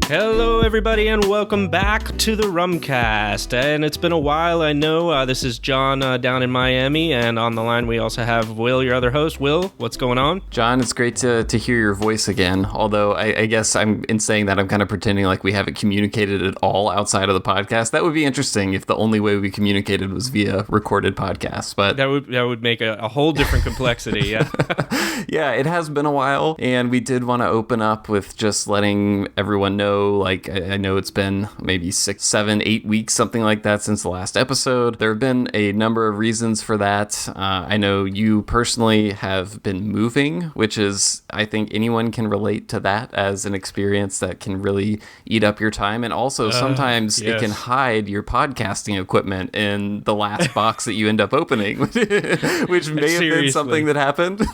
Hello, everybody, and welcome back to the Rumcast. And it's been a while, I know. This is John down in Miami, and on the line we also have Will, your other host. Will, what's going on? John, it's great to hear your voice again, although I guess in saying that I'm kind of pretending like we haven't communicated at all outside of the podcast. That would be interesting if the only way we communicated was via recorded podcasts, but... That would make a whole different complexity, yeah. Yeah, it has been a while, and we did want to open up with just letting everyone know, like, I know it's been maybe 6, 7, 8 weeks, something like that, since the last episode. There have been a number of reasons for that. I know you personally have been moving, which is, I think anyone can relate to that as an experience that can really eat up your time. And also sometimes yes. It can hide your podcasting equipment in the last box that you end up opening, which may have been something that happened.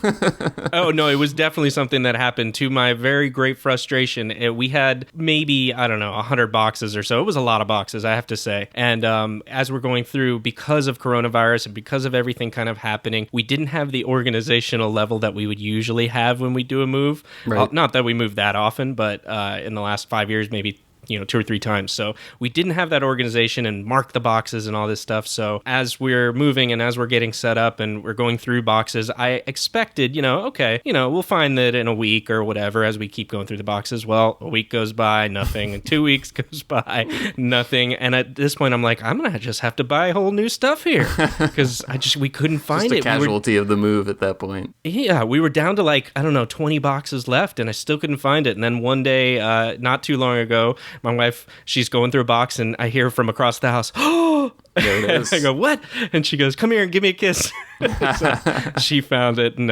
Oh, no, it was definitely something that happened. To my very great frustration, we had maybe, I don't know, 100 boxes or so. It was a lot of boxes, I have to say. And as we're going through, because of coronavirus and because of everything kind of happening, we didn't have the organizational level that we would usually have when we do a move. Right. Not that we move that often, but in the last 5 years, maybe 2 or 3 times. So we didn't have that organization and mark the boxes and all this stuff. So as we're moving and as we're getting set up and we're going through boxes, I expected, okay, we'll find that in a week or whatever as we keep going through the boxes. Well, a week goes by, nothing. And 2 weeks goes by, nothing. And at this point, I'm like, I'm going to just have to buy whole new stuff here because we couldn't find just it. Just a casualty of the move at that point. Yeah, we were down to 20 boxes left and I still couldn't find it. And then one day, not too long ago, my wife, she's going through a box and I hear from across the house, "Oh!" There it is. I go, "What?" And she goes, "Come here and give me a kiss." So she found it and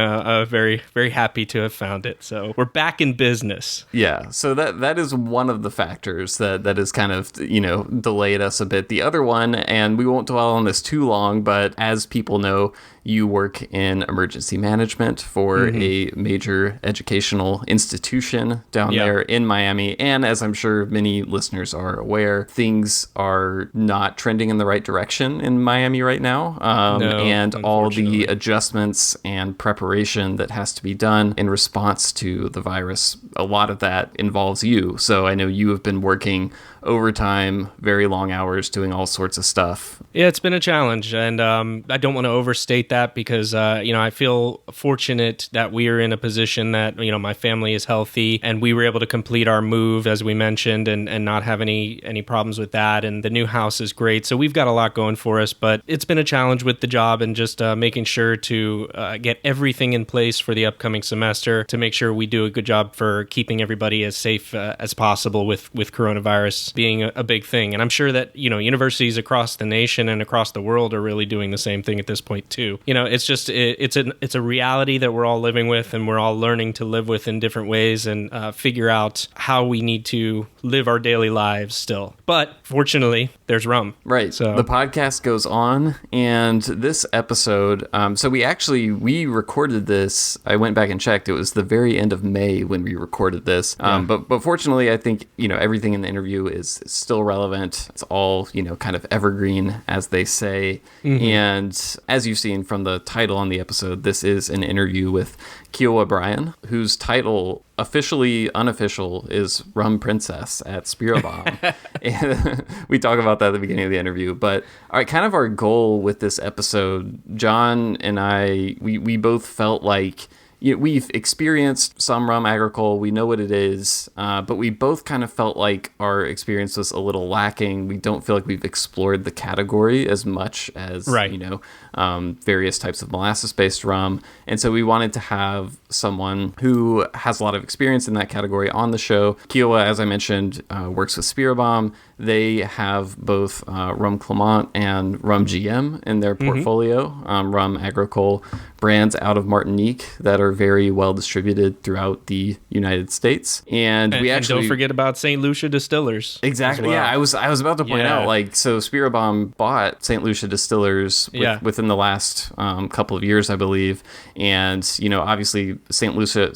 very, very happy to have found it. So we're back in business. Yeah, so that is one of the factors that has kind of, delayed us a bit. The other one, and we won't dwell on this too long, but as people know, you work in emergency management for a major educational institution down there in Miami. And as I'm sure many listeners are aware, things are not trending in the right direction in Miami right now. And all the adjustments and preparation that has to be done in response to the virus, a lot of that involves you. So I know you have been working overtime, very long hours, doing all sorts of stuff. Yeah, it's been a challenge, and I don't want to overstate that because, I feel fortunate that we are in a position that, my family is healthy, and we were able to complete our move, as we mentioned, and not have any problems with that, and the new house is great, so we've got a lot going for us, but it's been a challenge with the job and just making sure to get everything in place for the upcoming semester to make sure we do a good job for keeping everybody as safe as possible with coronavirus being a big thing. And I'm sure that, universities across the nation and across the world are really doing the same thing at this point too. It's just, it's a reality that we're all living with and we're all learning to live with in different ways and figure out how we need to live our daily lives still. But fortunately, there's rum. Right. So the podcast goes on, and this episode, so we recorded this, I went back and checked, it was the very end of May when we recorded this. But fortunately, I think, everything in the interview is still relevant. It's all, kind of evergreen, as they say. And as you've seen from the title on the episode, this is an interview with Kiowa Bryan, whose title, officially unofficial, is Rum Princess at Spiribam. And we talk about that at the beginning of the interview. But kind of our goal with this episode, John and I, we both felt like we've experienced some Rhum Agricole. We know what it is, but we both kind of felt like our experience was a little lacking. We don't feel like we've explored the category as much as, various types of molasses-based rum. And so we wanted to have someone who has a lot of experience in that category on the show. Kiowa, as I mentioned, works with Spiribam. They have both Rhum Clément and Rhum J.M. in their portfolio, Rhum Agricole brands out of Martinique that are very well distributed throughout the United States. And don't forget about St. Lucia Distillers. Exactly. Well. Yeah, I was about to point out, so Spiribam bought St. Lucia Distillers within the last couple of years, I believe. And, obviously St. Lucia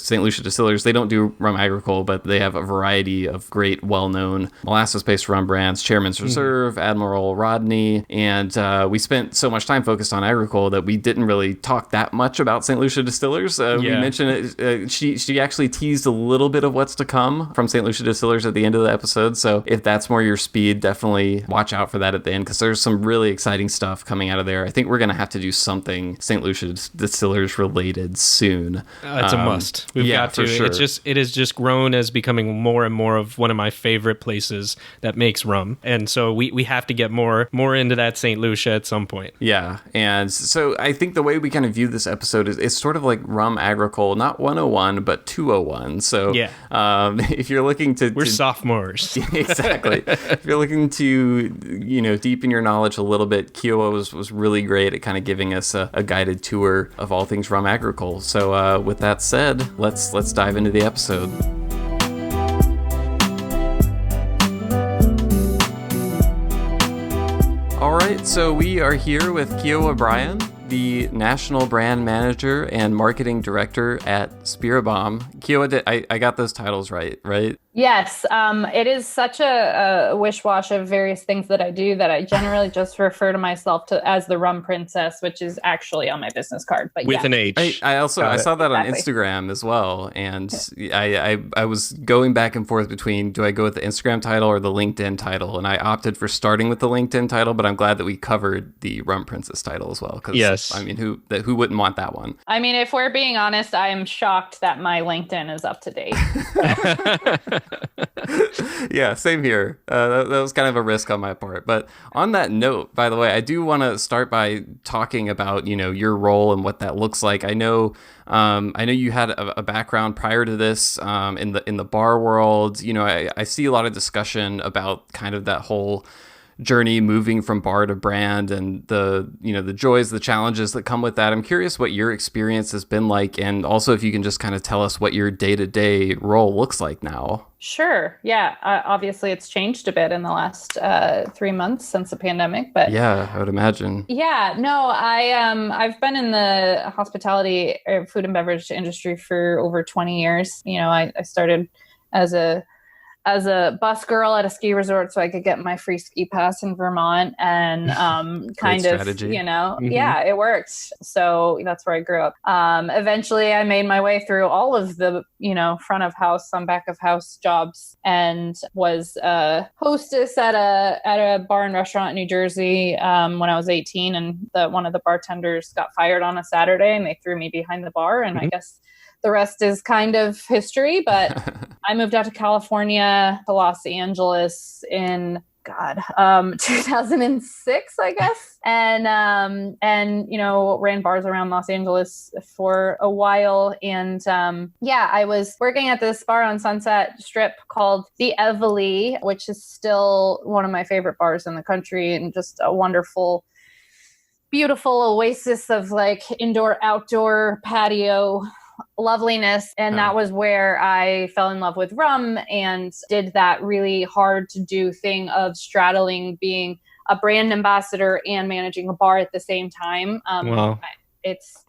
Distillers, they don't do Rhum Agricole, but they have a variety of great, well-known molasses-based rum brands brand's Chairman's Reserve, Admiral Rodney, and we spent so much time focused on Agricole that we didn't really talk that much about St. Lucia Distillers. We mentioned it. She actually teased a little bit of what's to come from St. Lucia Distillers at the end of the episode. So if that's more your speed, definitely watch out for that at the end, because there's some really exciting stuff coming out of there. I think we're going to have to do something St. Lucia Distillers related soon. It's a must. We've got to. For sure. It has just grown as becoming more and more of one of my favorite places that makes rum. And so we have to get more into that St. Lucia at some point. Yeah. And so I think the way we kind of view this episode is it's sort of like Rhum Agricole, not 101, but 201. So if you're looking to... We're sophomores. Exactly. If you're looking to, deepen your knowledge a little bit, Kiowa was really great at kind of giving us a guided tour of all things Rhum Agricole. So with that said, let's dive into the episode. All right, so we are here with Kiowa Bryan, the National Brand Manager and Marketing Director at Spiribam. Kiowa, I got those titles right? Yes. It is such a wish-wash of various things that I do that I generally just refer to myself as the Rum Princess, which is actually on my business card. But with an H. I saw that on Instagram as well, and I was going back and forth between, do I go with the Instagram title or the LinkedIn title, and I opted for starting with the LinkedIn title, but I'm glad that we covered the Rum Princess title as well. Yes. I mean, who wouldn't want that one? I mean, if we're being honest, I am shocked that my LinkedIn is up to date. Yeah, same here. That was kind of a risk on my part. But on that note, by the way, I do want to start by talking about, your role and what that looks like. I know you had a background prior to this in the bar world. I see a lot of discussion about kind of that whole journey moving from bar to brand and the joys, the challenges that come with that. I'm curious what your experience has been like, and also if you can just kind of tell us what your day-to-day role looks like now. Sure. Yeah. Obviously, it's changed a bit in the last 3 months since the pandemic, but yeah, I would imagine. Yeah. No, I've been in the hospitality, food and beverage industry for over 20 years. I started as a bus girl at a ski resort so I could get my free ski pass in Vermont, and kind of, strategy. Yeah, it worked. So that's where I grew up. Eventually I made my way through all of the, front of house, some back of house jobs, and was a hostess at a bar and restaurant in New Jersey when I was 18, and one of the bartenders got fired on a Saturday and they threw me behind the bar, and I guess the rest is kind of history. But I moved out to California, to Los Angeles in 2006, I guess. And ran bars around Los Angeles for a while. And I was working at this bar on Sunset Strip called the Evely, which is still one of my favorite bars in the country, and just a wonderful, beautiful oasis of like indoor, outdoor patio loveliness. And that was where I fell in love with rum and did that really hard to do thing of straddling being a brand ambassador and managing a bar at the same time. Wow. Is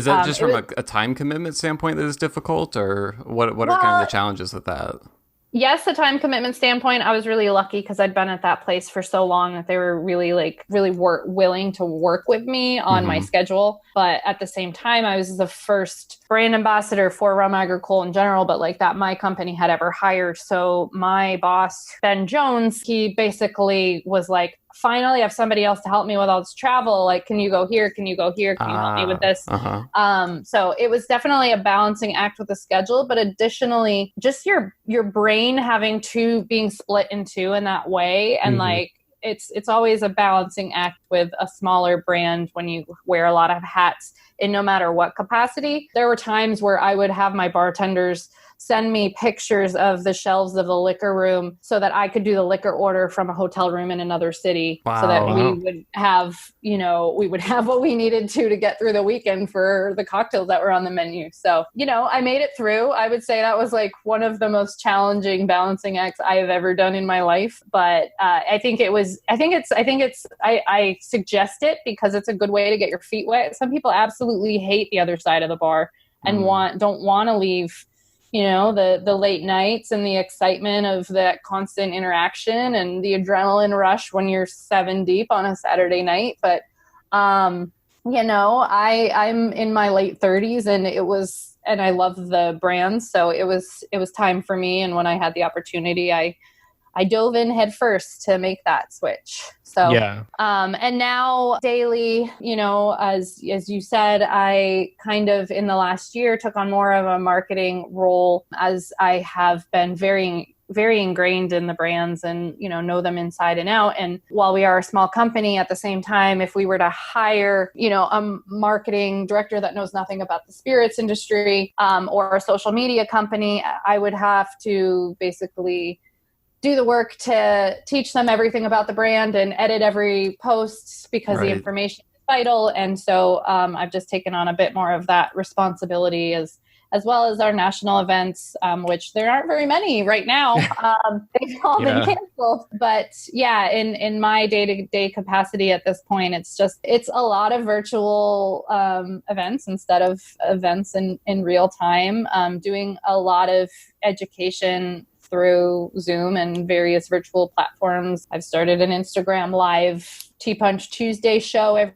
that just from a time commitment standpoint that is difficult, or what are kind of the challenges with that? Yes, the time commitment standpoint, I was really lucky because I'd been at that place for so long that they were really willing to work with me on my schedule. But at the same time, I was the first brand ambassador for Rhum Agricole in general, but like that my company had ever hired. So my boss, Ben Jones, he basically was like, finally I have somebody else to help me with all this travel. Like, can you go here? Can you go here? Can you help me with this? So it was definitely a balancing act with the schedule, but additionally, just your brain having being split in two in that way. And like, it's always a balancing act with a smaller brand when you wear a lot of hats in no matter what capacity. There were times where I would have my bartenders send me pictures of the shelves of the liquor room so that I could do the liquor order from a hotel room in another city. Wow, so that we would have, what we needed to get through the weekend for the cocktails that were on the menu. So, I made it through. I would say that was like one of the most challenging balancing acts I have ever done in my life. But I suggest it because it's a good way to get your feet wet. Some people absolutely hate the other side of the bar and don't want to leave the late nights and the excitement of that constant interaction and the adrenaline rush when you're 7 deep on a Saturday night. But, I'm in my late 30s and I love the brand. So it was time for me. And when I had the opportunity, I dove in head first to make that switch. So, yeah. And now daily, as you said, I kind of in the last year took on more of a marketing role, as I have been very, very ingrained in the brands and, know them inside and out. And while we are a small company, at the same time, if we were to hire, a marketing director that knows nothing about the spirits industry, or a social media company, I would have to basically do the work to teach them everything about the brand and edit every post because the information is vital. And so I've just taken on a bit more of that responsibility as well as our national events, which there aren't very many right now. They've all been canceled. But in my day-to-day capacity at this point, it's a lot of virtual events instead of events in real time, doing a lot of education through Zoom and various virtual platforms. I've started an Instagram live Tea Punch Tuesday show every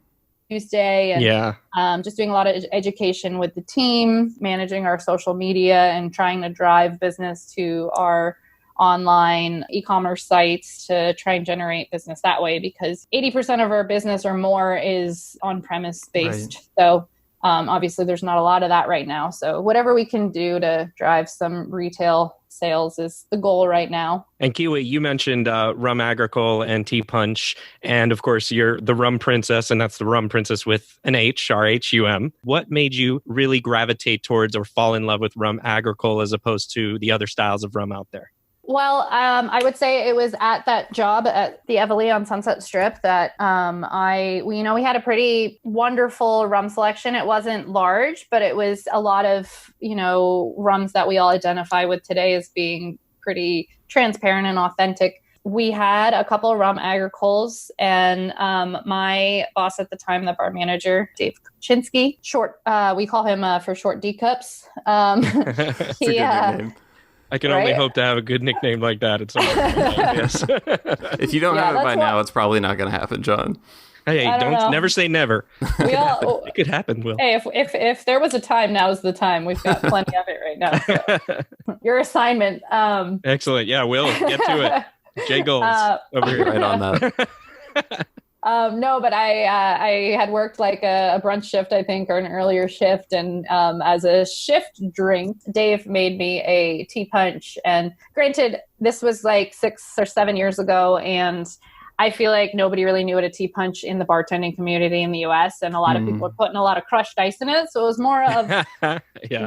Tuesday, and just doing a lot of education with the team, managing our social media and trying to drive business to our online e-commerce sites to try and generate business that way, because 80% of our business or more is on-premise based. Right. So obviously there's not a lot of that right now. So whatever we can do to drive some retail sales is the goal right now. And Kiowa, you mentioned Rhum Agricole and Tea Punch, and of course you're the Rhum Princess, and that's the Rhum Princess with an H, R-H-U-M. What made you really gravitate towards or fall in love with Rhum Agricole as opposed to the other styles of rum out there? Well, I would say it was at that job at the Evely on Sunset Strip that we had a pretty wonderful rum selection. It wasn't large, but it was a lot of, rums that we all identify with today as being pretty transparent and authentic. We had a couple of Rhum Agricoles, and my boss at the time, the bar manager, Dave Kuczynski, we call him for short D Cups. I can only hope to have a good nickname like that at some point. Yes. If you don't have it by now, it's probably not going to happen, John. Hey, never say never. It could happen, Will. Hey, if there was a time, now's the time. We've got plenty of it right now. So. Your assignment. Excellent. Yeah, Will, get to it. J Goals over here. Right on that. No, but I had worked like a brunch shift, I think, or an earlier shift. And as a shift drink, Dave made me a tea punch. And granted, this was like 6 or 7 years ago. And I feel like nobody really knew what a tea punch in the bartending community in the US. And a lot of people were putting a lot of crushed ice in it. So it was more of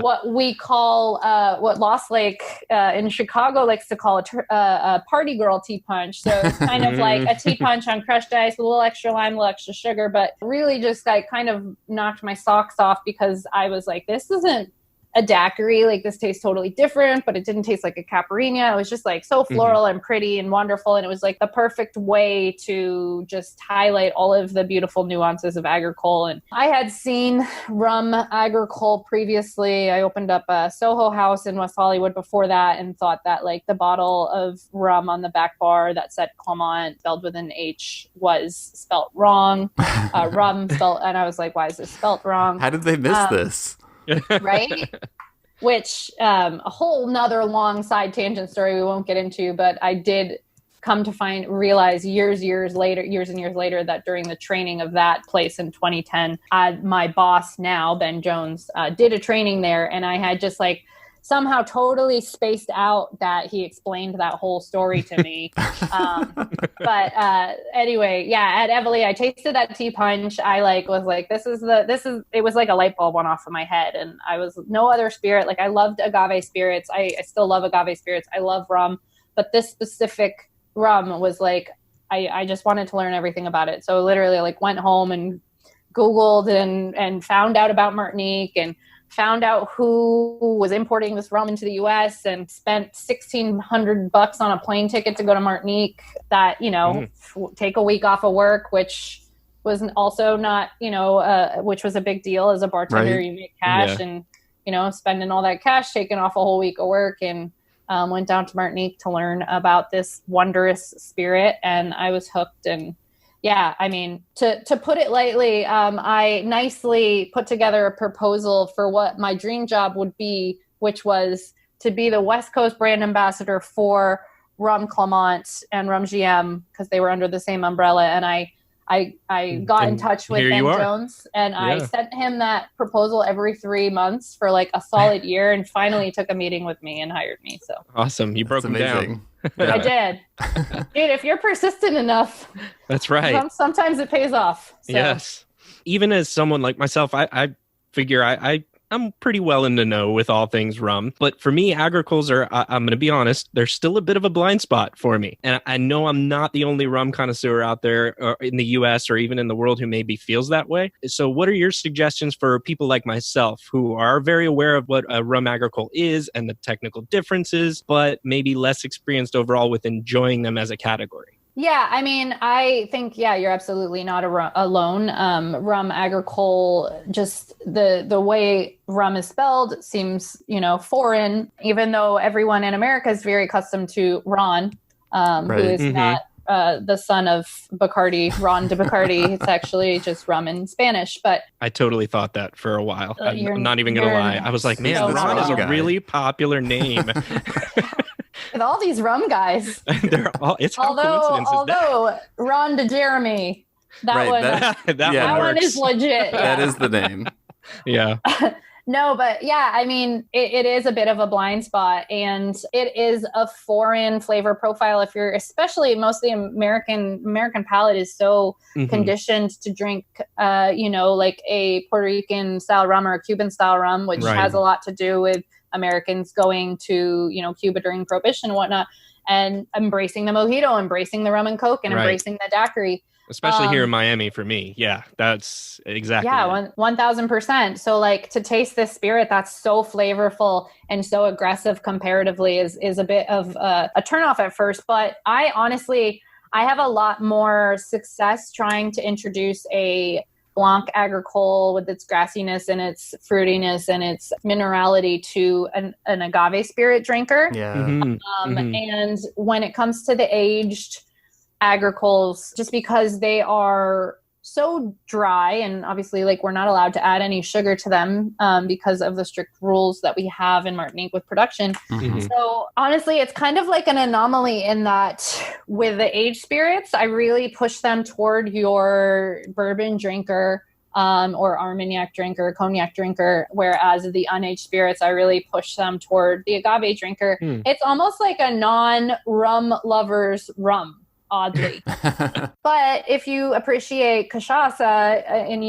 what we call, what Lost Lake in Chicago likes to call a party girl tea punch. So it's kind of like a tea punch on crushed ice with a little extra lime, a little extra sugar, but really just like kind of knocked my socks off because I was like, this isn't a daiquiri, like this tastes totally different, but it didn't taste like a caipirinha. It was just like so floral and pretty and wonderful. And it was like the perfect way to just highlight all of the beautiful nuances of agricole. And I had seen Rhum Agricole previously. I opened up a Soho house in West Hollywood before that and thought that like the bottle of rum on the back bar that said Clément spelled with an H was spelt wrong. Rum spelled, and I was like, why is this spelt wrong? How did they miss this? Right? Which a whole nother long side tangent story we won't get into, but I did come to realize years and years later that during the training of that place in 2010, my boss now, Ben Jones, did a training there, and I had just like somehow totally spaced out that he explained that whole story to me. But anyway, at Evely, I tasted that tea punch. I was like, it was like a light bulb went off in my head. And I was no other spirit. Like I loved agave spirits. I still love agave spirits. I love rum, but this specific rum was like, I just wanted to learn everything about it. So literally like went home and Googled and found out about Martinique and found out who was importing this rum into the US and spent $1,600 on a plane ticket to go to Martinique that, take a week off of work, which was also not, which was a big deal as a bartender. Right. You make cash and spending all that cash, taking off a whole week of work, and went down to Martinique to learn about this wondrous spirit, and I was hooked. And yeah, I mean, to put it lightly, I nicely put together a proposal for what my dream job would be, which was to be the West Coast brand ambassador for Rhum Clément and Rhum J.M, because they were under the same umbrella. And I got in touch with Ben Jones, and I sent him that proposal every 3 months for like a solid year, and finally took a meeting with me and hired me. So awesome. You broke them down. I did. Dude, if you're persistent enough, that's right. Sometimes it pays off. So. Yes. Even as someone like myself, I figure I'm pretty well in the know with all things rum. But for me, agricoles are, I'm going to be honest, they're still a bit of a blind spot for me. And I know I'm not the only rum connoisseur out there in the US or even in the world who maybe feels that way. So what are your suggestions for people like myself who are very aware of what a rum agricole is and the technical differences, but maybe less experienced overall with enjoying them as a category? Yeah, I mean, I think, you're absolutely not alone. Rhum Agricole, just the way rum is spelled seems, foreign, even though everyone in America is very accustomed to Ron, who is not the son of Bacardi, Ron de Bacardi. It's actually just rum in Spanish. But I totally thought that for a while. I'm not even going to lie. I was like, man, so Ron is a really popular name. With all these rum guys. Although Ron de Jeremy, that one is legit. That is the name. Yeah. No, but yeah, I mean, it is a bit of a blind spot, and it is a foreign flavor profile. If you're, especially mostly American palate is so conditioned to drink, like a Puerto Rican style rum or a Cuban style rum, which has a lot to do with Americans going to, Cuba during Prohibition and whatnot, and embracing the mojito, embracing the rum and coke, and embracing the daiquiri. Especially here in Miami for me. Yeah, that's exactly. Yeah, 1000%. So like to taste this spirit that's so flavorful and so aggressive comparatively is a bit of a turnoff at first. But I have a lot more success trying to introduce a Blanc agricole with its grassiness and its fruitiness and its minerality to an agave spirit drinker. Yeah. And when it comes to the aged agricoles, just because they are so dry, and obviously like we're not allowed to add any sugar to them because of the strict rules that we have in Martinique with production. So honestly, it's kind of like an anomaly in that with the aged spirits, I really push them toward your bourbon drinker or Armagnac drinker, cognac drinker, whereas the unaged spirits, I really push them toward the agave drinker. It's almost like a non-rum lover's rum. Oddly. But if you appreciate cachaça and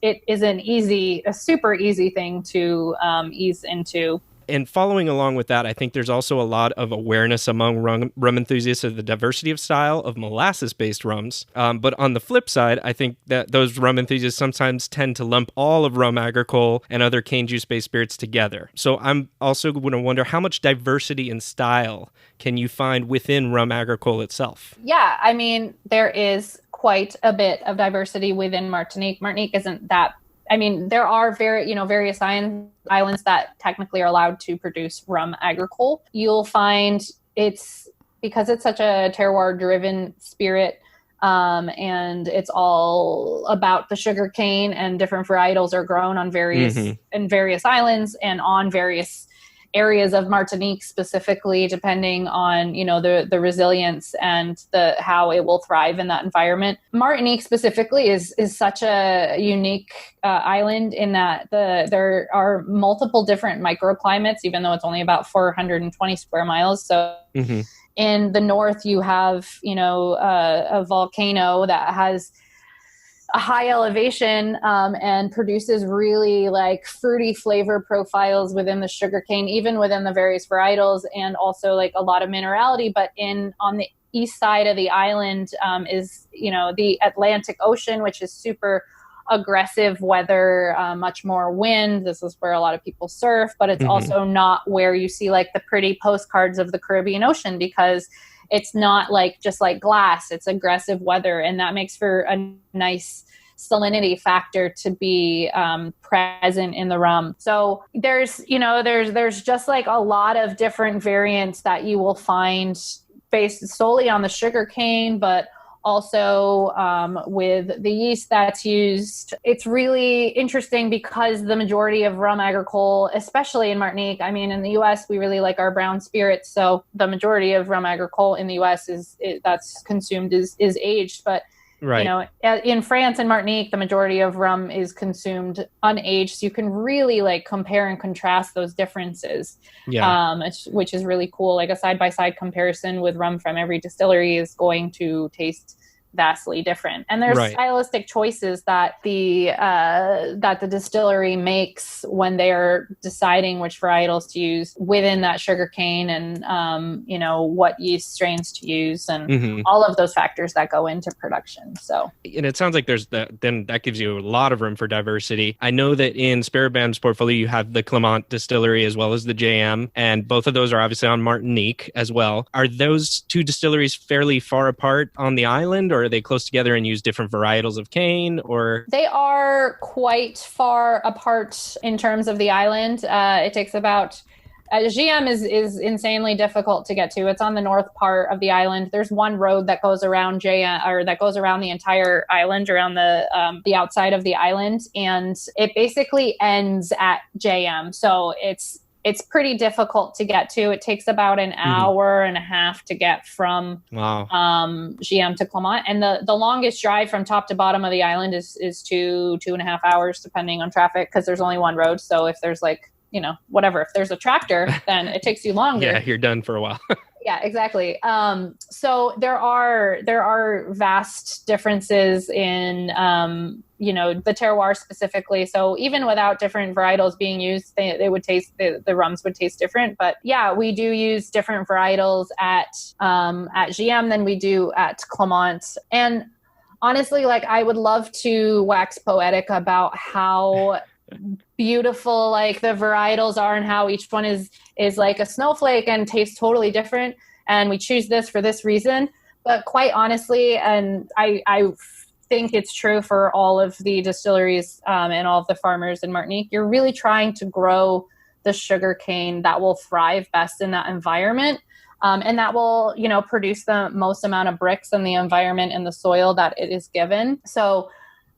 it is a super easy thing to ease into. And following along with that, I think there's also a lot of awareness among rum enthusiasts of the diversity of style of molasses-based rums. But on the flip side, I think that those rum enthusiasts sometimes tend to lump all of Rhum Agricole and other cane juice-based spirits together. So I'm also going to wonder how much diversity in style can you find within Rhum Agricole itself? Yeah, I mean, there is quite a bit of diversity within Martinique. Martinique isn't that. I mean, there are various islands that technically are allowed to produce Rhum Agricole. You'll find it's because it's such a terroir-driven spirit, and it's all about the sugar cane, and different varietals are grown on various islands and on various areas of Martinique specifically, depending on the resilience and how it will thrive in that environment. Martinique specifically is such a unique island in that there are multiple different microclimates, even though it's only about 420 square miles. So in the north, you have a volcano that has a high elevation and produces really like fruity flavor profiles within the sugarcane, even within the various varietals, and also like a lot of minerality. But on the east side of the island is the Atlantic Ocean, which is super aggressive weather, much more wind. This is where a lot of people surf, but it's also not where you see like the pretty postcards of the Caribbean Ocean, because it's not like just like glass, it's aggressive weather. And that makes for a nice salinity factor to be present in the rum. So there's just like a lot of different variants that you will find based solely on the sugar cane, but also with the yeast that's used. It's really interesting because the majority of Rhum Agricole, especially in Martinique, I mean, in the U.S., we really like our brown spirits. So the majority of Rhum Agricole in the U.S. that's consumed is aged. But Right. you know, in France and Martinique, the majority of rum is consumed unaged. So you can really like compare and contrast those differences, which is really cool. Like a side-by-side comparison with rum from every distillery is going to taste vastly different. And there's stylistic choices that the distillery makes when they're deciding which varietals to use within that sugarcane, and what yeast strains to use, and all of those factors that go into production. So, and it sounds like then that gives you a lot of room for diversity. I know that in Spiribam's portfolio you have the Clément distillery as well as the J.M, and both of those are obviously on Martinique as well. Are those two distilleries fairly far apart on the island, or are they close together and use different varietals of cane? Or they are quite far apart in terms of the island. It takes about J.M is insanely difficult to get to. It's on the north part of the island. There's one road that goes around J.M, or that goes around the entire island, around the outside of the island, and it basically ends at J.M. So it's pretty difficult to get to. It takes about an hour and a half to get from J.M to Clément. And the longest drive from top to bottom of the island is 2.5 hours, depending on traffic, because there's only one road. So if there's if there's a tractor, then it takes you longer. Yeah, you're done for a while. Yeah, exactly. So there are vast differences in the terroir specifically. So even without different varietals being used, they would taste the rums would taste different. But yeah, we do use different varietals at J.M than we do at Clément. And honestly, like, I would love to wax poetic about how beautiful like the varietals are and how each one is like a snowflake and tastes totally different, and we choose this for this reason. But quite honestly, and I think it's true for all of the distilleries and all of the farmers in Martinique, you're really trying to grow the sugar cane that will thrive best in that environment, and that will produce the most amount of bricks in the environment and the soil that it is given. So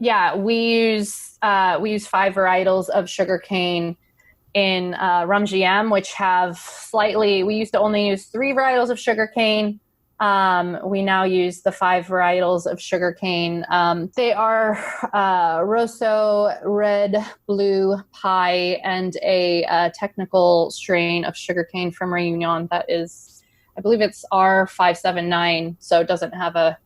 yeah, we use 5 varietals of sugarcane in Rhum J.M, which have we used to only use 3 varietals of sugarcane. We now use the 5 varietals of sugarcane. They are Rosso, Red, Blue, Pie, and a technical strain of sugarcane from Réunion that is, I believe it's R579, so it doesn't have a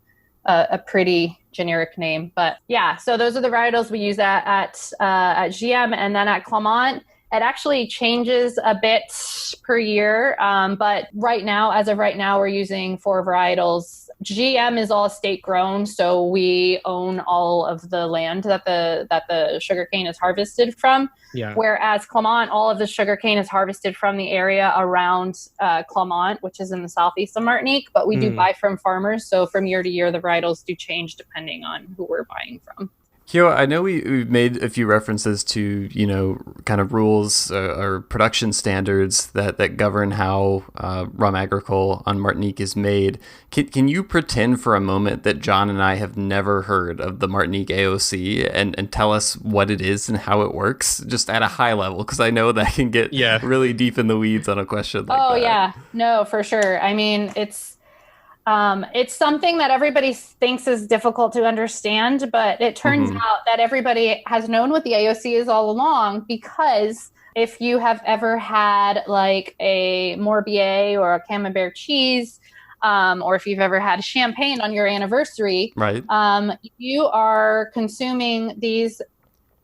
pretty generic name. But yeah, so those are the varietals we use at J.M. And then at Clément, it actually changes a bit per year. But as of right now, we're using 4 varietals. J.M is all state grown, so we own all of the land that the sugarcane is harvested from. Yeah. Whereas Clément, all of the sugarcane is harvested from the area around Clément, which is in the southeast of Martinique. But we do buy from farmers, so from year to year, the varietals do change depending on who we're buying from. Kiowa, I know we've made a few references to, kind of rules or production standards that govern how Rhum Agricole on Martinique is made. Can you pretend for a moment that John and I have never heard of the Martinique AOC and tell us what it is and how it works, just at a high level? Because I know that can get really deep in the weeds on a question like that. Oh, yeah. No, for sure. I mean, it's something that everybody thinks is difficult to understand, but it turns out that everybody has known what the AOC is all along, because if you have ever had like a Morbier or a Camembert cheese, or if you've ever had champagne on your anniversary, right, you are consuming these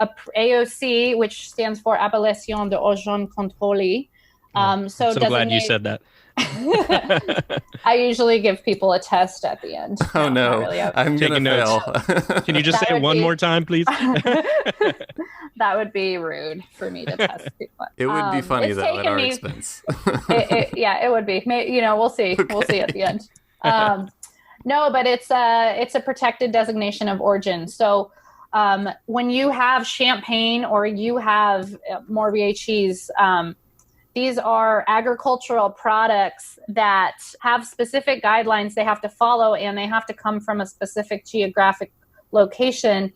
AOC, which stands for Appellation d'Origine Contrôlée. So glad you said that. I usually give people a test at the end. Oh no, really, I'm going to fail. Can you just say it one more time, please? That would be rude for me to test people. It would be funny though at our expense. It would be. We'll see. Okay. We'll see at the end. No, but it's a protected designation of origin. So When you have champagne or you have Morbier cheese, these are agricultural products that have specific guidelines they have to follow, and they have to come from a specific geographic location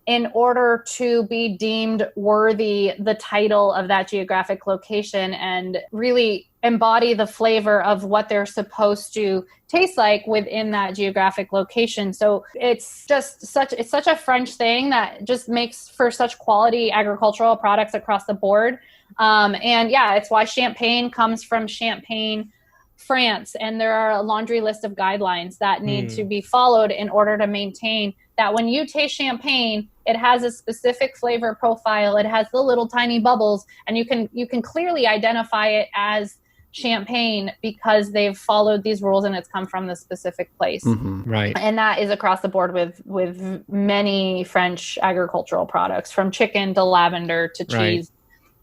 in order to be deemed worthy the title of that geographic location and really embody the flavor of what they're supposed to taste like within that geographic location. So it's such a French thing that just makes for such quality agricultural products across the board. And yeah, it's why champagne comes from Champagne, France. And there are a laundry list of guidelines that need to be followed in order to maintain that when you taste champagne, it has a specific flavor profile. It has the little tiny bubbles, and you can clearly identify it as champagne because they've followed these rules and it's come from the specific place. Right. And that is across the board with many French agricultural products, from chicken to lavender to cheese,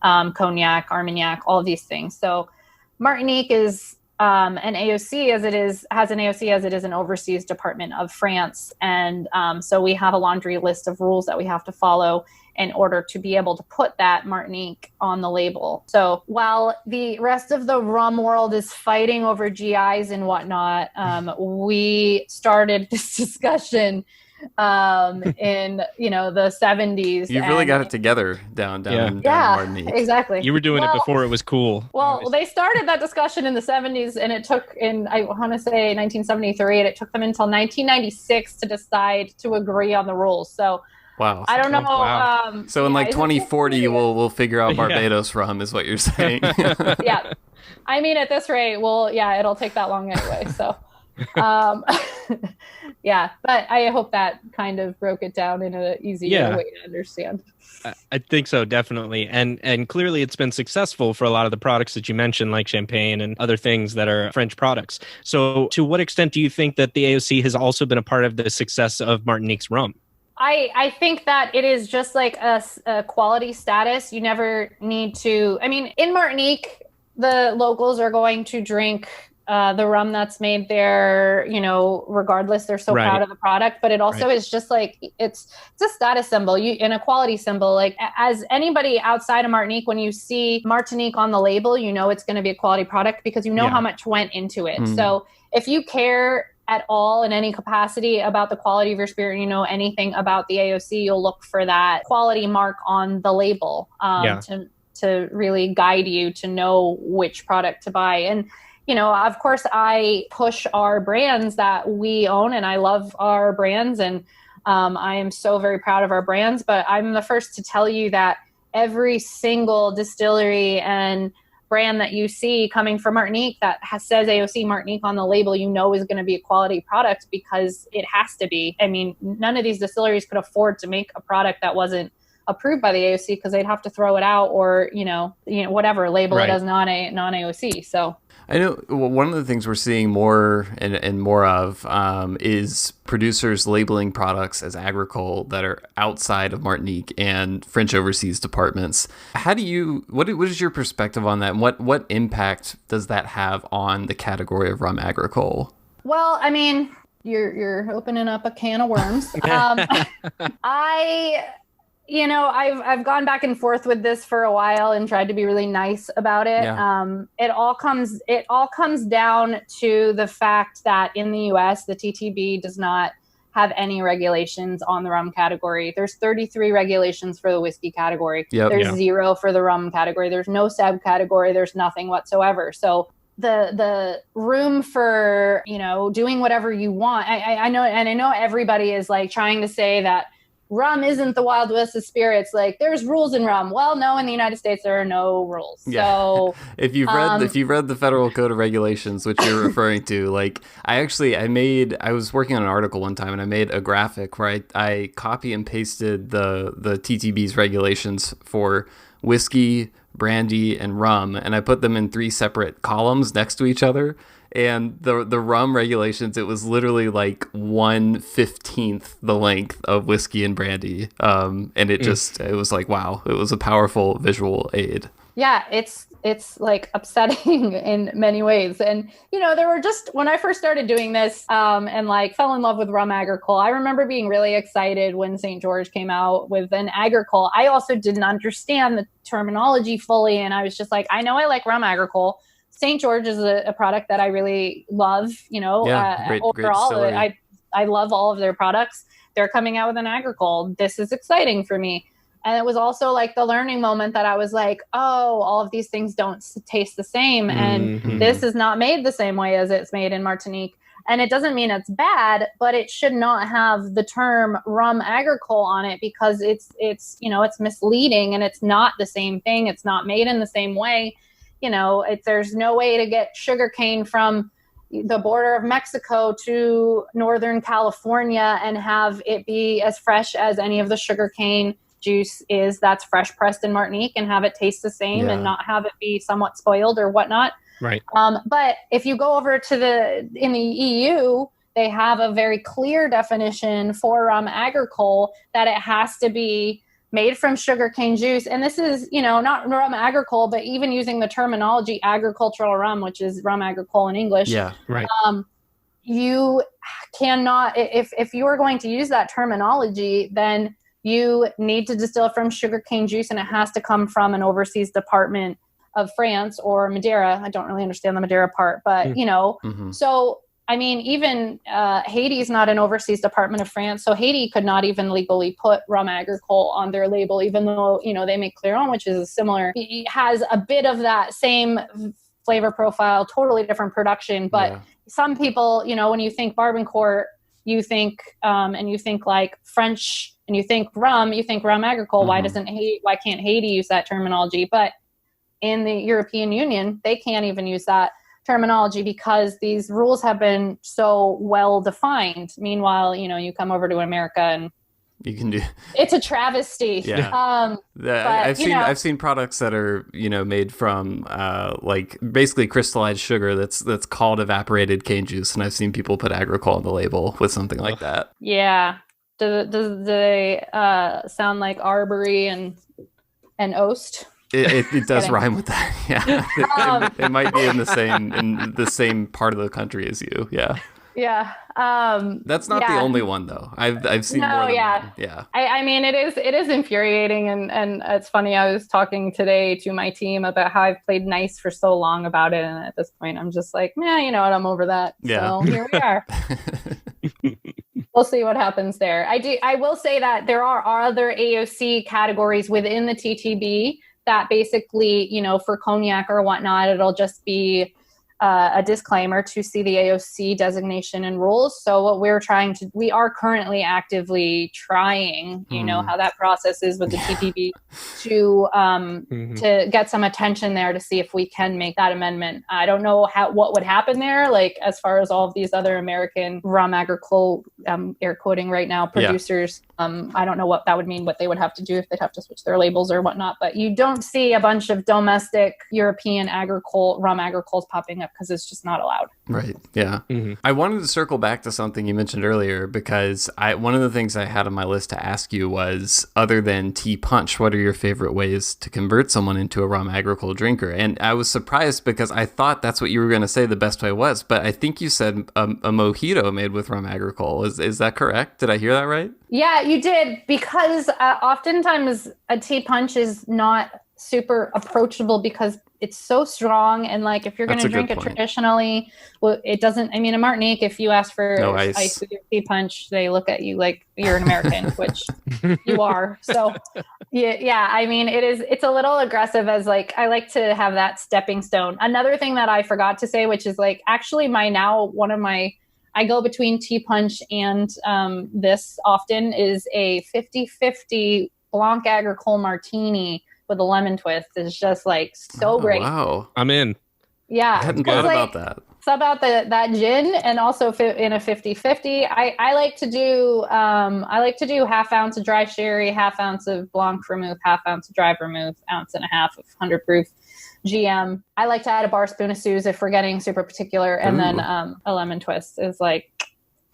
cognac, Armagnac, all of these things. So Martinique is an AOC has an AOC as it is an overseas department of France. And so we have a laundry list of rules that we have to follow in order to be able to put that Martinique on the label. So while the rest of the rum world is fighting over GIs and whatnot, we started this discussion in the 70s. You really got it together down in Martinique. Exactly. You were doing it before it was cool. Well, they started that discussion in the 70s, and it took I want to say 1973, and it took them until 1996 to decide to agree on the rules. So wow. I don't know. Wow. So in 2040, we'll figure out Barbados rum, is what you're saying. Yeah. I mean, at this rate, it'll take that long anyway. So, yeah. But I hope that kind of broke it down in an easier way to understand. I think so, definitely. And clearly it's been successful for a lot of the products that you mentioned, like champagne and other things that are French products. So to what extent do you think that the AOC has also been a part of the success of Martinique's rum? I think that it is just like a quality status. You never need to, in Martinique, the locals are going to drink the rum that's made there, regardless. They're so proud of the product, but it also is just like, it's a status symbol and a quality symbol. Like, as anybody outside of Martinique, when you see Martinique on the label, it's going to be a quality product because how much went into it. So if you care at all in any capacity about the quality of your spirit, anything about the AOC, you'll look for that quality mark on the label to really guide you to know which product to buy. And, of course, I push our brands that we own, and I love our brands, and I am so very proud of our brands. But I'm the first to tell you that every single distillery and brand that you see coming from Martinique that says AOC Martinique on the label, is going to be a quality product because it has to be. None of these distilleries could afford to make a product that wasn't approved by the AOC because they'd have to throw it out or, whatever, label it as non-AOC. So I know one of the things we're seeing more and more of is producers labeling products as agricole that are outside of Martinique and French overseas departments. What is your perspective on that? And what impact does that have on the category of rum agricole? Well, you're opening up a can of worms. I've gone back and forth with this for a while and tried to be really nice about it. Yeah. It all comes down to the fact that in the US, the TTB does not have any regulations on the rum category. There's 33 regulations for the whiskey category. There's 0 for the rum category. There's no subcategory. There's nothing whatsoever. So the room for, doing whatever you want. I know, and I know everybody is like trying to say that rum isn't the Wild West of spirits. Like, there's rules in rum. Well, no, in the United States there are no rules. Yeah. So if you've read the Federal Code of Regulations, which you're referring to, like, I was working on an article one time and I made a graphic where I copy and pasted the TTB's regulations for whiskey, brandy, and rum, and I put them in 3 separate columns next to each other. And the rum regulations, it was literally like 1/15 the length of whiskey and brandy. And it was like, wow, it was a powerful visual aid. Yeah, it's it's like upsetting in many ways. And, you know, there were just, when I first started doing this and like fell in love with Rhum Agricole, I remember being really excited when St. George came out with an Agricole. I also didn't understand the terminology fully. And I was just like, I know I like Rhum Agricole. St. George is a product that I really love, you know, overall. Great I love all of their products. They're coming out with an Agricole. This is exciting for me. And it was also like the learning moment that I was like, oh, all of these things don't taste the same. And this is not made the same way as it's made in Martinique. And it doesn't mean it's bad, but it should not have the term Rhum Agricole on it because it's, you know, it's misleading and it's not the same thing. It's not made in the same way. You know, there's no way to get sugarcane from the border of Mexico to Northern California and have it be as fresh as any of the sugarcane juice is that's fresh pressed in Martinique and have it taste the same and not have it be somewhat spoiled or whatnot. Right. But if you go over to in the EU, they have a very clear definition for Rhum Agricole that it has to be made from sugarcane juice. And this is, you know, not Rhum Agricole, but even using the terminology agricultural rum, which is Rhum Agricole in English. Yeah, right. You cannot, if you are going to use that terminology, then you need to distill from sugarcane juice and it has to come from an overseas department of France or Madeira. I don't really understand the Madeira part, but you know, so I mean, even Haiti is not an overseas department of France. So Haiti could not even legally put Rhum Agricole on their label, even though, you know, they make Clairon, which is similar. It has a bit of that same flavor profile, totally different production. But some people, you know, when you think Barbancourt, you think, and you think like French and you think Rhum Agricole. Why can't Haiti use that terminology? But in the European Union, they can't even use that terminology because these rules have been so well defined. Meanwhile, you know, you come over to America and you can do. It's a travesty. Yeah. I've seen products that are, you know, made from like basically crystallized sugar that's called evaporated cane juice, and I've seen people put Agricole on the label with something like that. Yeah. Do they sound like Arbery and Oast? It does rhyme with that. Yeah. It might be in the same part of the country as you. Yeah. Yeah. That's not the only one though. I've seen more than one. Yeah. I mean, it is infuriating. And it's funny. I was talking today to my team about how I've played nice for so long about it. And at this point, I'm just like, you know what? I'm over that. Yeah. So here we are. We'll see what happens there. I will say that there are other AOC categories within the TTB that basically, you know, for cognac or whatnot, it'll just be a disclaimer to see the AOC designation and rules. So what we are currently actively trying, you know, how that process is with the TTB to get some attention there to see if we can make that amendment. I don't know what would happen there, like as far as all of these other American Rhum Agricole, air quoting right now, producers. I don't know what that would mean, what they would have to do if they'd have to switch their labels or whatnot. But you don't see a bunch of domestic European Rhum Agricoles popping up because it's just not allowed. Right. Yeah. I wanted to circle back to something you mentioned earlier because one of the things I had on my list to ask you was, other than tea punch, what are your favorite ways to convert someone into a Rhum Agricole drinker? And I was surprised because I thought that's what you were going to say the best way was, but I think you said a mojito made with Rhum Agricole. Is that correct? Did I hear that right? Yeah, you did, because oftentimes a tea punch is not super approachable because it's so strong. And like, if you're going to drink it traditionally, well, it doesn't, I mean, in Martinique, if you ask for ice with your tea punch, they look at you like you're an American, which you are. So yeah, I mean, it's a little aggressive as like, I like to have that stepping stone. Another thing that I forgot to say, which is like, actually I go between tea punch and this often is a 50-50 Blanc Agricole martini with a lemon twist. Is just like so great. Wow. I'm in. Yeah. I hadn't thought about that. It's about that gin, and also in a 50-50. I like to do half ounce of dry sherry, half ounce of Blanc vermouth, half ounce of dry vermouth, ounce and a half of 100 proof GM. I like to add a bar spoon of Suze if we're getting super particular, and then a lemon twist is like,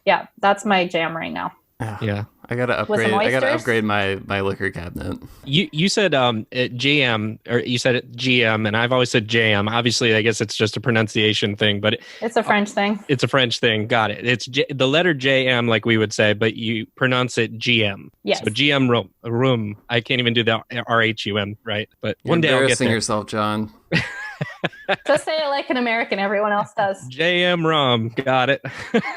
yeah, that's my jam right now. Yeah. I gotta upgrade my liquor cabinet. You said GM, or you said it GM, and I've always said JM. Obviously, I guess it's just a pronunciation thing, but it's a French thing. It's a French thing. Got it. It's the letter JM, like we would say, but you pronounce it GM. Yes. So GM Rhum. I can't even do the RHUM, right? But You're one day I'll get there. embarrassing yourself, John. Just say it like an American. Everyone else does. J.M. Rum. Got it.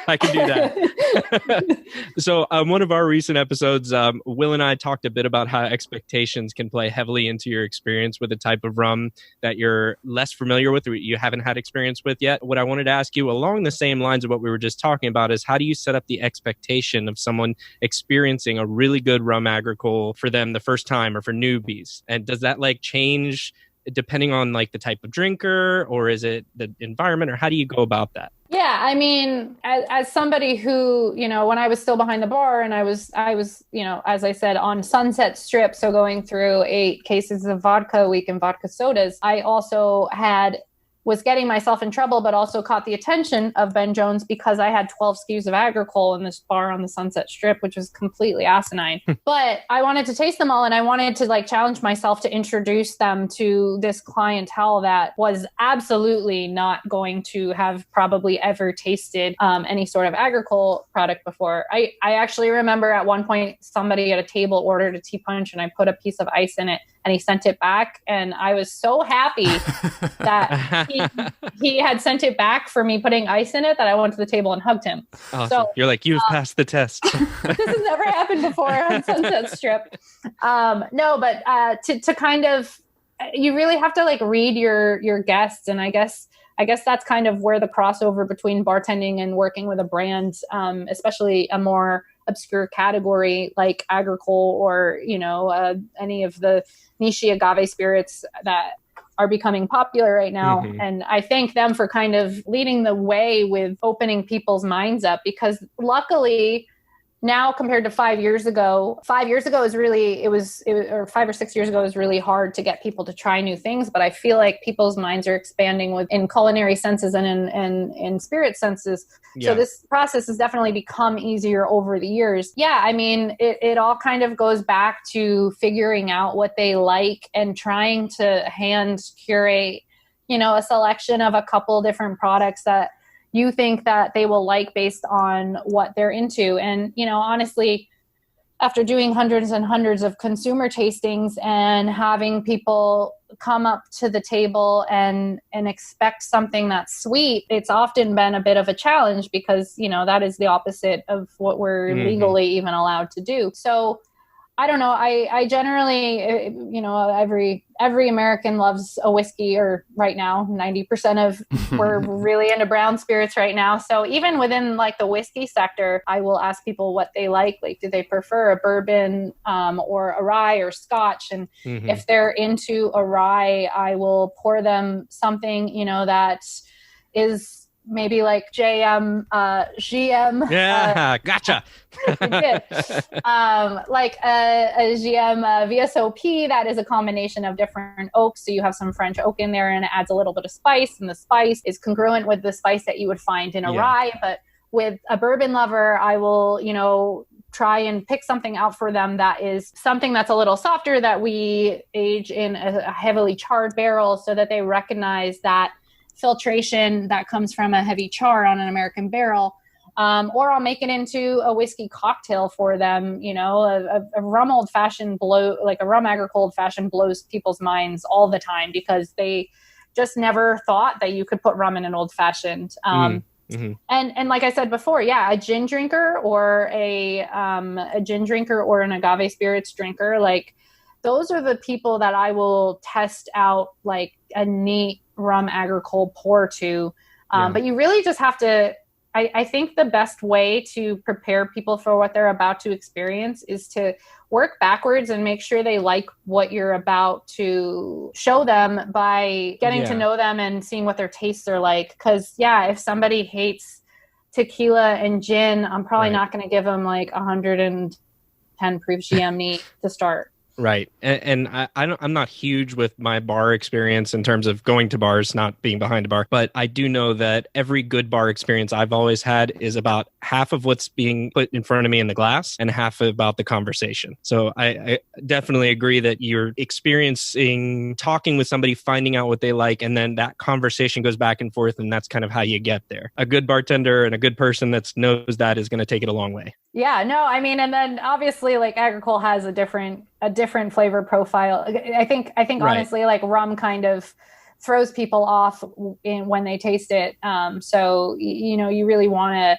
I can do that. So one of our recent episodes, Will and I talked a bit about how expectations can play heavily into your experience with a type of rum that you're less familiar with or you haven't had experience with yet. What I wanted to ask you along the same lines of what we were just talking about is how do you set up the expectation of someone experiencing a really good Rhum Agricole for them the first time or for newbies? And does that like change depending on like the type of drinker, or is it the environment, or how do you go about that? Yeah, I mean, as somebody who, you know, when I was still behind the bar and I was, you know, as I said, on Sunset Strip, so going through 8 cases of vodka a week and vodka sodas, I also was getting myself in trouble, but also caught the attention of Ben Jones because I had 12 SKUs of Agricole in this bar on the Sunset Strip, which was completely asinine. But I wanted to taste them all, and I wanted to like challenge myself to introduce them to this clientele that was absolutely not going to have probably ever tasted any sort of Agricole product before. I actually remember at one point somebody at a table ordered a tea punch, and I put a piece of ice in it, and he sent it back, and I was so happy that he had sent it back for me putting ice in it that I went to the table and hugged him. Awesome. So you're like, you've passed the test. This has never happened before on Sunset Strip. No, but to kind of, you really have to like read your guests, and I guess that's kind of where the crossover between bartending and working with a brand, especially a more obscure category like Agricole or, you know, any of the niche agave spirits that are becoming popular right now. Mm-hmm. And I thank them for kind of leading the way with opening people's minds up, because luckily now compared to 5 years ago, 5 years ago or 5 or 6 years ago, it was really hard to get people to try new things. But I feel like people's minds are expanding in culinary senses and in spirit senses. Yeah. So this process has definitely become easier over the years. Yeah, I mean, it all kind of goes back to figuring out what they like and trying to hand curate, you know, a selection of a couple different products that you think that they will like based on what they're into. And, you know, honestly, after doing hundreds and hundreds of consumer tastings and having people come up to the table and expect something that's sweet, it's often been a bit of a challenge because, you know, that is the opposite of what we're legally even allowed to do. So I don't know. I generally, you know, every American loves a whiskey, or right now, 90% of we're really into brown spirits right now. So even within like the whiskey sector, I will ask people what they like. Like, do they prefer a bourbon or a rye or scotch? And if they're into a rye, I will pour them something, you know, that is maybe like JM, GM. Yeah, gotcha. Like a GM VSOP that is a combination of different oaks. So you have some French oak in there, and it adds a little bit of spice, and the spice is congruent with the spice that you would find in a rye. But with a bourbon lover, I will, you know, try and pick something out for them that is something that's a little softer, that we age in a heavily charred barrel, so that they recognize that filtration that comes from a heavy char on an American barrel. Or I'll make it into a whiskey cocktail for them. You know, a rum old fashioned like a Rhum Agricole old fashioned blows people's minds all the time, because they just never thought that you could put rum in an old fashioned. And like I said before, yeah, a gin drinker or a gin drinker or an agave spirits drinker, like those are the people that I will test out like a neat Rhum Agricole pour to. But you really just have to, I think the best way to prepare people for what they're about to experience is to work backwards and make sure they like what you're about to show them by getting to know them and seeing what their tastes are like. Because, if somebody hates tequila and gin, I'm probably not going to give them like 110 proof GM neat to start. Right. And I'm not huge with my bar experience in terms of going to bars, not being behind a bar, but I do know that every good bar experience I've always had is about half of what's being put in front of me in the glass and half about the conversation. So I definitely agree that you're experiencing talking with somebody, finding out what they like, and then that conversation goes back and forth, and that's kind of how you get there. A good bartender and a good person that knows that is going to take it a long way. Yeah, no, I mean, and then obviously like Agricole has a different flavor profile. I think right. Honestly, like rum kind of throws people off when they taste it. So, you really want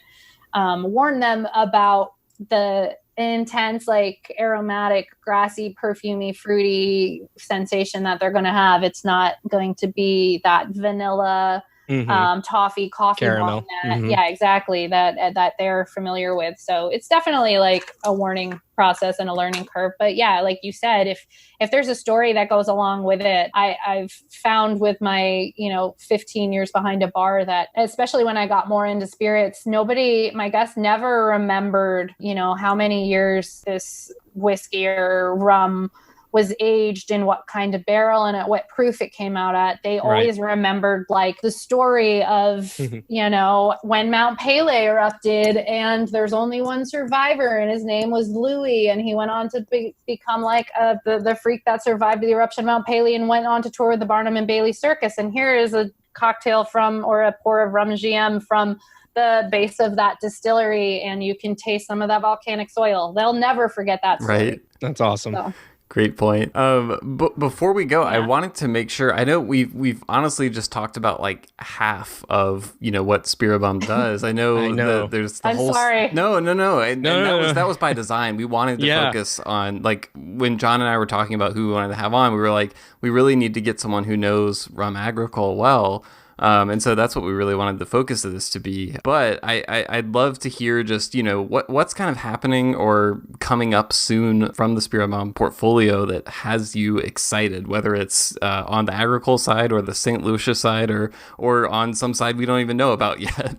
to warn them about the intense, like aromatic, grassy, perfumey, fruity sensation that they're going to have. It's not going to be that vanilla, toffee, coffee, caramel. Yeah, exactly. That they're familiar with. So it's definitely like a warning process and a learning curve. But yeah, like you said, if there's a story that goes along with it, I've found with my 15 years behind a bar that, especially when I got more into spirits, my guests never remembered how many years this whiskey or rum was aged in what kind of barrel and at what proof it came out at. They always remembered like the story of, when Mount Pele erupted and there's only one survivor and his name was Louis. And he went on to become like the freak that survived the eruption of Mount Pele and went on to tour with the Barnum and Bailey Circus. And here is a cocktail or a pour of Rhum J.M. from the base of that distillery. And you can taste some of that volcanic soil. They'll never forget that story. Right. That's awesome. So. Great point. But before we go, I wanted to make sure. I know we've honestly just talked about like half of what Spiribam does. I know. There's the whole. Sorry. No. That was by design. We wanted to focus on, like, when John and I were talking about who we wanted to have on. We were like, we really need to get someone who knows Rhum Agricole well. And so that's what we really wanted the focus of this to be. But I'd love to hear just, what's kind of happening or coming up soon from the Spiribam portfolio that has you excited, whether it's on the Agricole side or the St. Lucia side or on some side we don't even know about yet.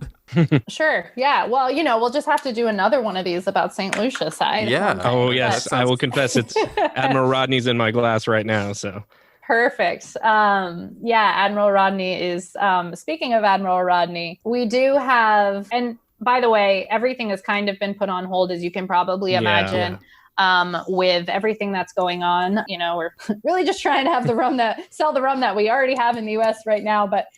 Sure. Yeah. Well, we'll just have to do another one of these about St. Lucia side. Yeah. Oh, yes. I will confess it's Admiral Rodney's in my glass right now. So. Perfect. Admiral Rodney is, speaking of Admiral Rodney, we do have, and by the way, everything has kind of been put on hold, as you can probably imagine, with everything that's going on. We're really just trying to have sell the rum that we already have in the US right now. But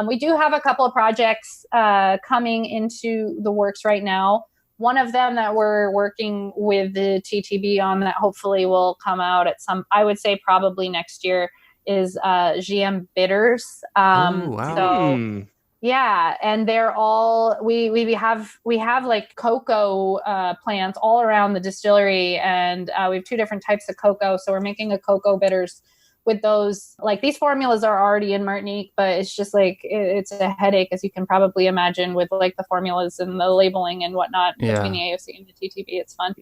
we do have a couple of projects coming into the works right now. One of them that we're working with the TTB on that hopefully will come out I would say probably next year, is GM bitters. Wow. So yeah, and they're all we have like cocoa plants all around the distillery, and we have two different types of cocoa. So we're making a cocoa bitters with those. Like, these formulas are already in Martinique, but it's just like it's a headache, as you can probably imagine, with like the formulas and the labeling and whatnot between the AOC and the TTB. It's fun.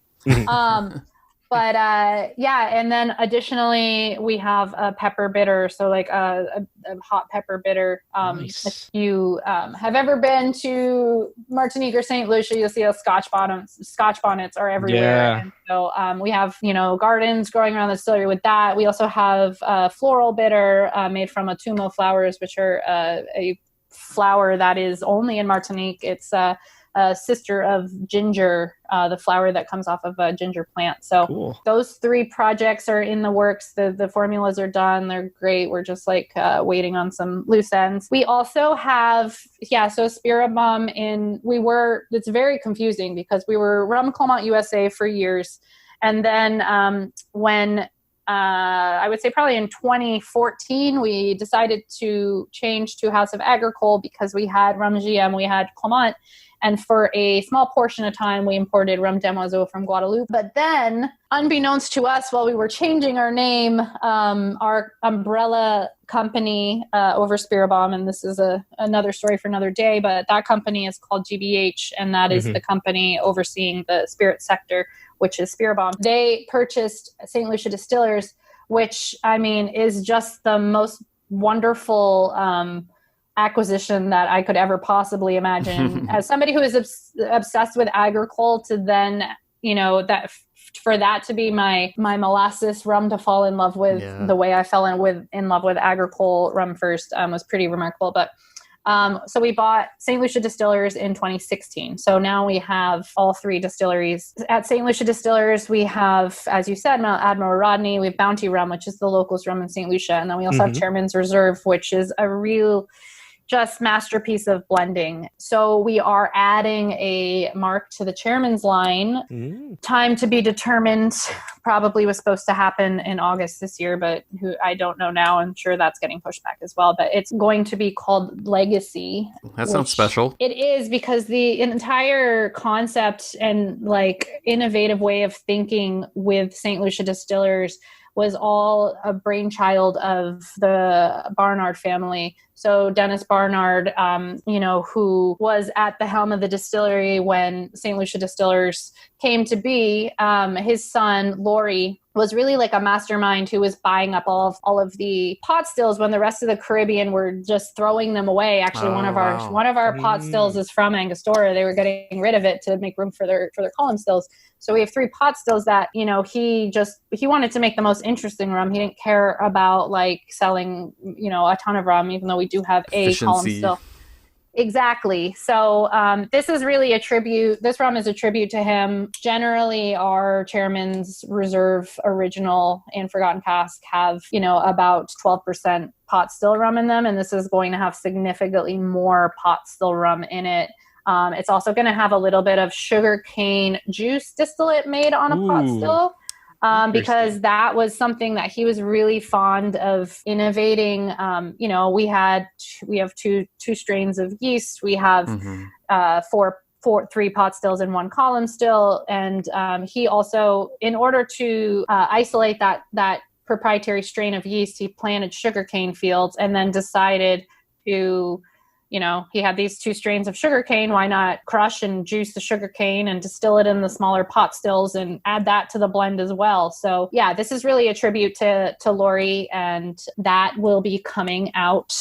But and then additionally, we have a pepper bitter, so like a hot pepper bitter. Nice. If you have ever been to Martinique or St. Lucia, you'll see Scotch bonnets are everywhere. Yeah. And so we have gardens growing around the distillery with that. We also have a floral bitter made from atumo flowers, which are a flower that is only in Martinique. It's a sister of ginger, the flower that comes off of a ginger plant. So cool. Those three projects are in the works. The formulas are done. They're great. We're just like waiting on some loose ends. We also have, so Spiribam it's very confusing because we were Rhum Clément USA for years. And then when I would say probably in 2014, we decided to change to House of Agricole because we had Rhum J.M, we had Clément. And for a small portion of time, we imported Rhum Demoiselle from Guadeloupe. But then, unbeknownst to us, while we were changing our name, our umbrella company over Spiribam, and this is another story for another day, but that company is called GBH, and that is the company overseeing the spirit sector, which is Spiribam. They purchased St. Lucia Distillers, which, I mean, is just the most wonderful acquisition that I could ever possibly imagine. As somebody who is obsessed with agricole, to then, for that to be my molasses rum to fall in love with the way I fell in love with agricole rum first was pretty remarkable. But so we bought St. Lucia Distillers in 2016. So now we have all 3 distilleries. At St. Lucia Distillers, we have, as you said, Admiral Rodney. We have Bounty Rum, which is the locals rum in St. Lucia. And then we also have Chairman's Reserve, which is a real just masterpiece of blending. So we are adding a mark to the Chairman's line. Time to be determined. Probably was supposed to happen in August this year, but I don't know now. I'm sure that's getting pushed back as well. But it's going to be called Legacy. That sounds special. It is, because the entire concept and like innovative way of thinking with St. Lucia Distillers was all a brainchild of the Barnard family. So Dennis Barnard, who was at the helm of the distillery when St. Lucia Distillers came to be, his son, Laurie, was really like a mastermind who was buying up all of the pot stills when the rest of the Caribbean were just throwing them away. Actually, one of our pot stills is from Angostura. They were getting rid of it to make room for their column stills. So we have 3 pot stills that, he wanted to make the most interesting rum. He didn't care about like selling, a ton of rum, even though we do have a column still. Exactly. So this is really this rum is a tribute to him. Generally, our Chairman's Reserve Original and Forgotten Cask have, about 12% pot still rum in them. And this is going to have significantly more pot still rum in it. It's also going to have a little bit of sugarcane juice distillate made on a pot still. Because that was something that he was really fond of innovating. We have two strains of yeast. We have 3 pot stills and 1 column still. And he also, in order to isolate that proprietary strain of yeast, he planted sugarcane fields and then decided to, he had these 2 strains of sugarcane. Why not crush and juice the sugarcane and distill it in the smaller pot stills and add that to the blend as well? So yeah, this is really a tribute to Laurie, and that will be coming out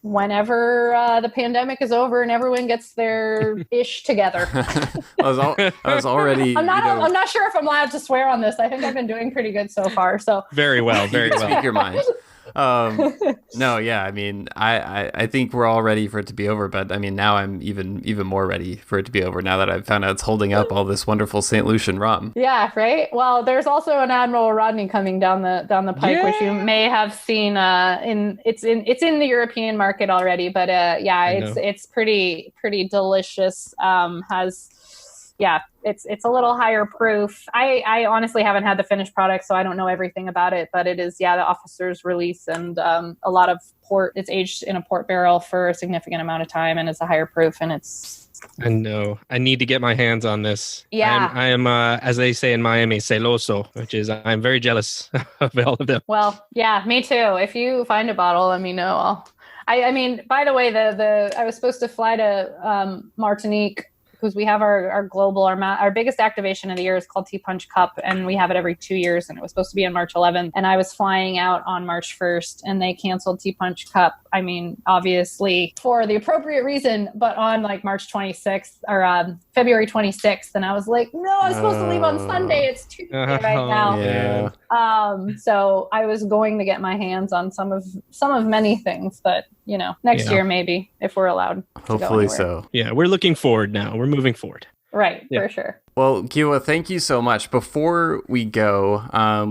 whenever the pandemic is over and everyone gets their ish together. I was already. I'm not sure if I'm allowed to swear on this. I think I've been doing pretty good so far. So very well. Speak your mind. No, yeah, I mean, I think we're all ready for it to be over, but I mean, now I'm even more ready for it to be over now that I've found out it's holding up all this wonderful St. Lucian rum. Yeah, right. Well, there's also an Admiral Rodney coming down the pike, which you may have seen. It's in the European market already, but it's pretty delicious. It's a little higher proof. I honestly haven't had the finished product, so I don't know everything about it, but it is, the officer's release and a lot of port. It's aged in a port barrel for a significant amount of time, and it's a higher proof, and it's... I know. I need to get my hands on this. Yeah. I am as they say in Miami, celoso, which is I'm very jealous of all of them. Well, yeah, me too. If you find a bottle, let me know. I mean, by the way, I was supposed to fly to Martinique, because we have our global, our biggest activation of the year is called Tea Punch Cup, and we have it every 2 years, and it was supposed to be on March 11th, and I was flying out on March 1st, and they canceled Tea Punch Cup. I mean, obviously for the appropriate reason, but on like March 26th or February 26th, and I was like, no, I'm supposed to leave on Sunday. It's Tuesday right now. Yeah. So I was going to get my hands on some of many things, but next year maybe, if we're allowed. Hopefully so. Yeah, we're looking forward now. We're moving forward. Right, for sure. Well, Kiowa, thank you so much. Before we go,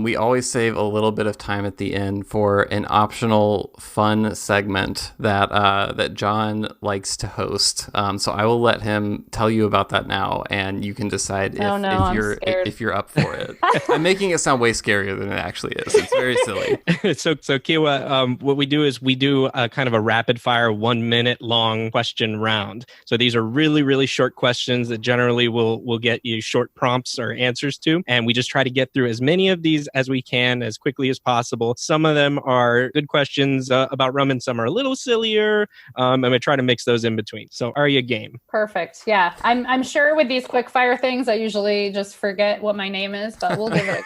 we always save a little bit of time at the end for an optional fun segment that John likes to host. So I will let him tell you about that now, and you can decide if you're up for it. I'm making it sound way scarier than it actually is. It's very silly. So Kiowa, what we do is we do a kind of a rapid fire 1 minute long question round. So these are really, really short questions that generally will get you short prompts or answers to, and we just try to get through as many of these as we can as quickly as possible. Some of them are good questions about rum, and some are a little sillier, and we try to mix those in between. So are you game? Perfect. Yeah, I'm sure with these quick fire things I usually just forget what my name is, but we'll give it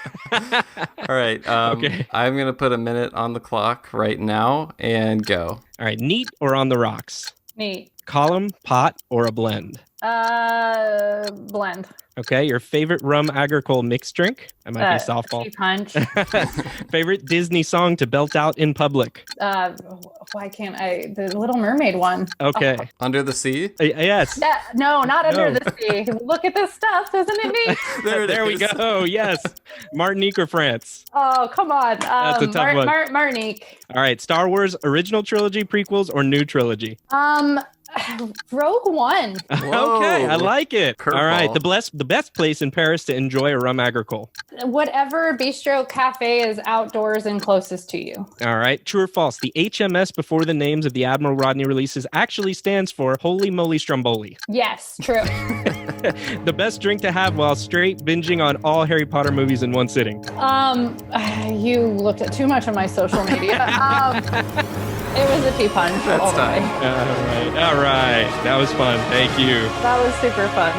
All right, okay. I'm gonna put a minute on the clock right now and go. All right, neat or on the rocks? Neat. Column, pot, or a blend? Blend. Okay, your favorite Rhum Agricole mixed drink? That might be softball. Tea punch. Favorite Disney song to belt out in public? Why can't I? The Little Mermaid one. Okay. Oh. Under the Sea? Yes. No, not Under the Sea. Look at this stuff, isn't it neat? There we go. Yes. Martinique or France? Oh, come on. That's a tough one. Martinique. All right. Star Wars original trilogy, prequels, or new trilogy? Rogue One. Whoa. Okay, I like it. Curveball. All right, the best place in Paris to enjoy a Rhum Agricole. Whatever bistro cafe is outdoors and closest to you. All right, true or false? The HMS before the names of the Admiral Rodney releases actually stands for Holy Moly Stromboli. Yes, true. The best drink to have while straight binging on all Harry Potter movies in one sitting. You looked at too much of my social media. It was a tea punch. That's time. All right. That was fun. Thank you. That was super fun.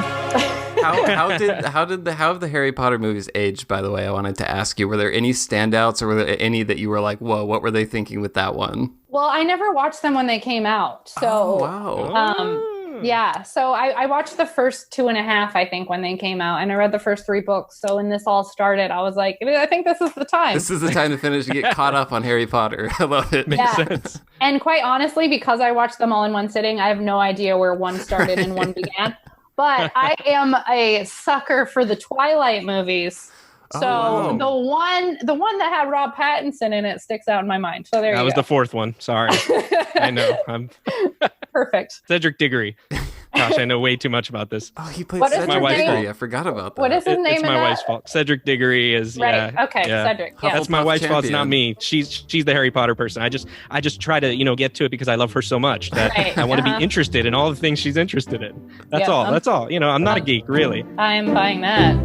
How have the Harry Potter movies aged, by the way? I wanted to ask you, were there any standouts or were there any that you were like, whoa, what were they thinking with that one? Well, I never watched them when they came out. So, wow. Yeah, so I watched the first 2.5, I think, when they came out, and I read the first 3 books. So when this all started, I was like, I think this is the time. This is the time to finish, to get caught up on Harry Potter. I love it. Makes sense. And quite honestly, because I watched them all in one sitting, I have no idea where one started and one began. But I am a sucker for the Twilight movies. So the one that had Rob Pattinson in it sticks out in my mind. So there you go. That was the 4th one. Sorry. I know. I'm perfect. Cedric Diggory. Gosh, I know way too much about this. Oh, he played What is Cedric his name? Diggory. I forgot about that. What is his name It's in my that? wife's fault. Cedric Diggory is Right. yeah. Okay, yeah. Cedric. Yeah. That's my Hufflepuff wife's fault. It's not champion. me. She's the Harry Potter person. I just try to get to it because I love her so much that Right. I want to be interested in all the things she's interested in. That's Yeah, all. That's all. I'm not a geek, really. I'm buying that.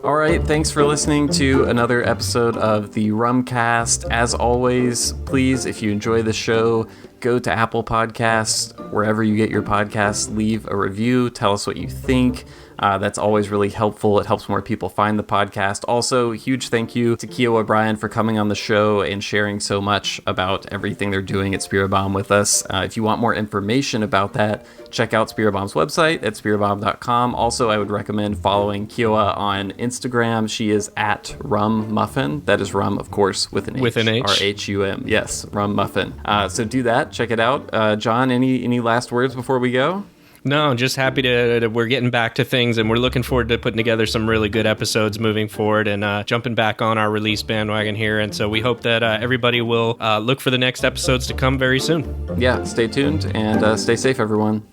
All right, thanks for listening to another episode of the Rumcast. As always, please, if you enjoy the show, go to Apple Podcasts, wherever you get your podcasts, leave a review, tell us what you think. That's always really helpful. It helps more people find the podcast. Also, huge thank you to Kiowa Bryan for coming on the show and sharing so much about everything they're doing at Spiribam with us. If you want more information about that, check out Spiribam's website at spiribam.com. Also, I would recommend following Kiowa on Instagram. She is at Rhum Muffin. That is Rhum, of course, with an H. With an H. R-H-U-M. Yes, Rhum Muffin. So do that. Check it out. John, any last words before we go? No, just happy to we're getting back to things, and we're looking forward to putting together some really good episodes moving forward and jumping back on our release bandwagon here. And so we hope that everybody will look for the next episodes to come very soon. Yeah, stay tuned and stay safe, everyone.